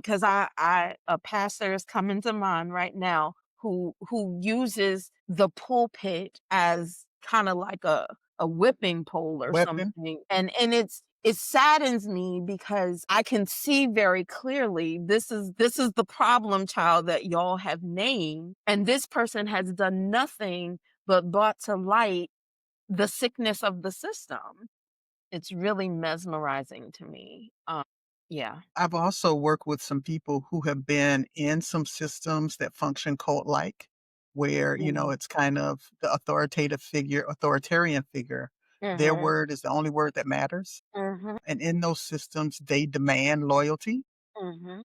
because a pastor is coming to mind right now who uses the pulpit as kind of like a whipping pole or Weapon. something. And it saddens me because I can see very clearly this is the problem child that y'all have named. And this person has done nothing but brought to light the sickness of the system. It's really mesmerizing to me. Yeah. I've also worked with some people who have been in some systems that function cult-like, where, Mhm. it's kind of the authoritarian figure. Their Mhm. word is the only word that matters. Mhm. And in those systems, they demand loyalty. Mhm.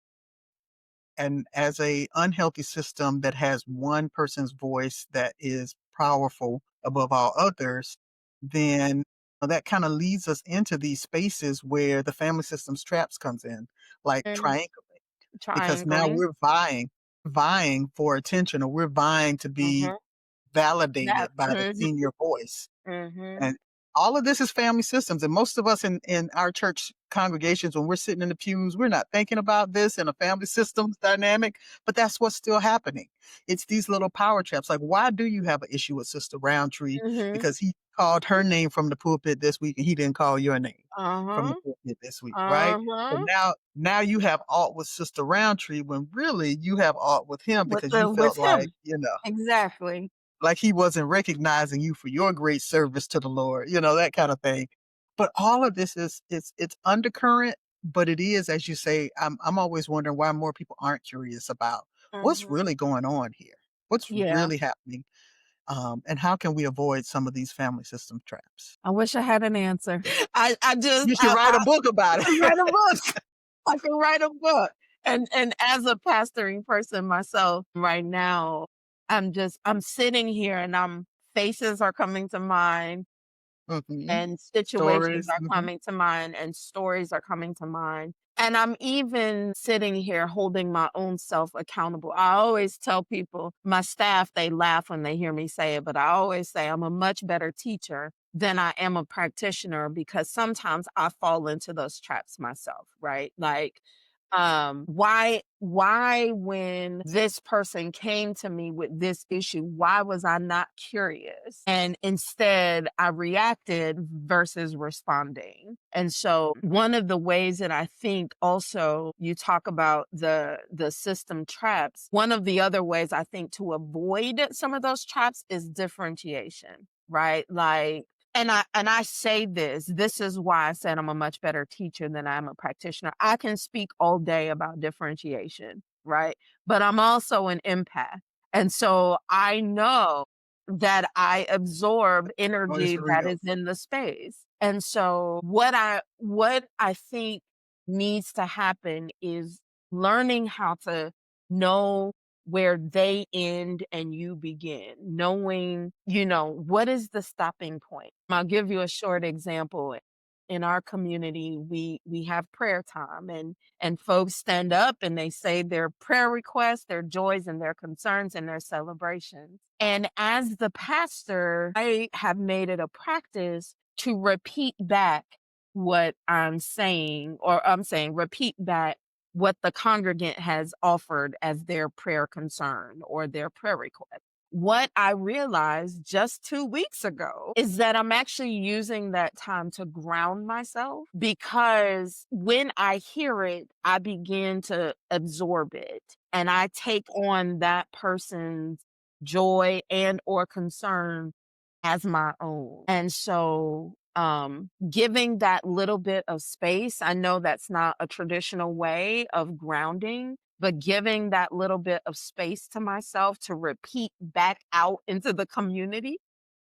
And as a unhealthy system that has one person's voice that is powerful above all others, then that kind of leads us into these spaces where the family systems traps comes in, like Mhm. triangle, because now Triangling. we're vying for attention, or we're vying to be Mhm. That validated by the mhm. senior voice. Mhm. And all of this is family systems. And most of us in our church congregations, when we're sitting in the pews, we're not thinking about this in a family systems dynamic, but that's what's still happening. It's these little power traps. Like, why do you have an issue with Sister Roundtree? Mhm. Because he called her name from the pulpit this week and he didn't call your name from the Uh-huh. pulpit this week, right? So Uh-huh. now you have alt with Sister Roundtree when really you have alt with him because you With felt like, him. Exactly. like he wasn't recognizing you for your great service to the Lord, that kind of thing. But all of this it's undercurrent, but it is, as you say, I'm always wondering why more people aren't curious about what's Mhm. really going on here. What's Yeah. really happening? And how can we avoid some of these family system traps? I wish I had an answer. I just You should write a book about I could it. write a book. I could write a book. And as a pastoring person myself right now, I'm sitting here and faces are coming to mind Mhm. and situations Stories. are coming to mind and stories are coming to mind. And I'm even sitting here holding my own self accountable. I always tell people, my staff, they laugh when they hear me say it, but I always say I'm a much better teacher than I am a practitioner because sometimes I fall into those traps myself, right? Like, why when this person came to me with this issue, why was I not curious? And instead I reacted versus responding. And so one of the ways that I think also you talk about the system traps, one of the other ways I think to avoid some of those traps is differentiation, right? Like, and I say this is why I said I'm a much better teacher than I am a practitioner. I can speak all day about differentiation, right? But I'm also an empath. And so I know that I absorb Noise energy that real. is in the space. And so what I think needs to happen is learning how to know where they end and you begin, knowing, what is the stopping point? I'll give you a short example. In our community, we have prayer time and folks stand up and they say their prayer requests, their joys and their concerns and their celebrations. And as the pastor, I have made it a practice to repeat back what I'm saying, or I'm saying repeat back what the congregant has offered as their prayer concern or their prayer request. What I realized just 2 weeks ago is that I'm actually using that time to ground myself because when I hear it, I begin to absorb it and I take on that person's joy and or concern as my own. And so giving that little bit of space, I know that's not a traditional way of grounding, but giving that little bit of space to myself to repeat back out into the community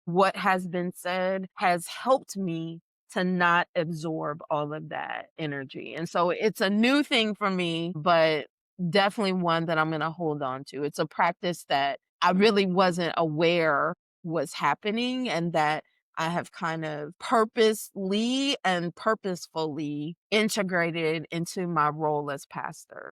what has been said has helped me to not absorb all of that energy. And so it's a new thing for me, but definitely one that I'm going to hold on to. It's a practice that I really wasn't aware was happening and that I have kind of purposely and purposefully integrated into my role as pastor.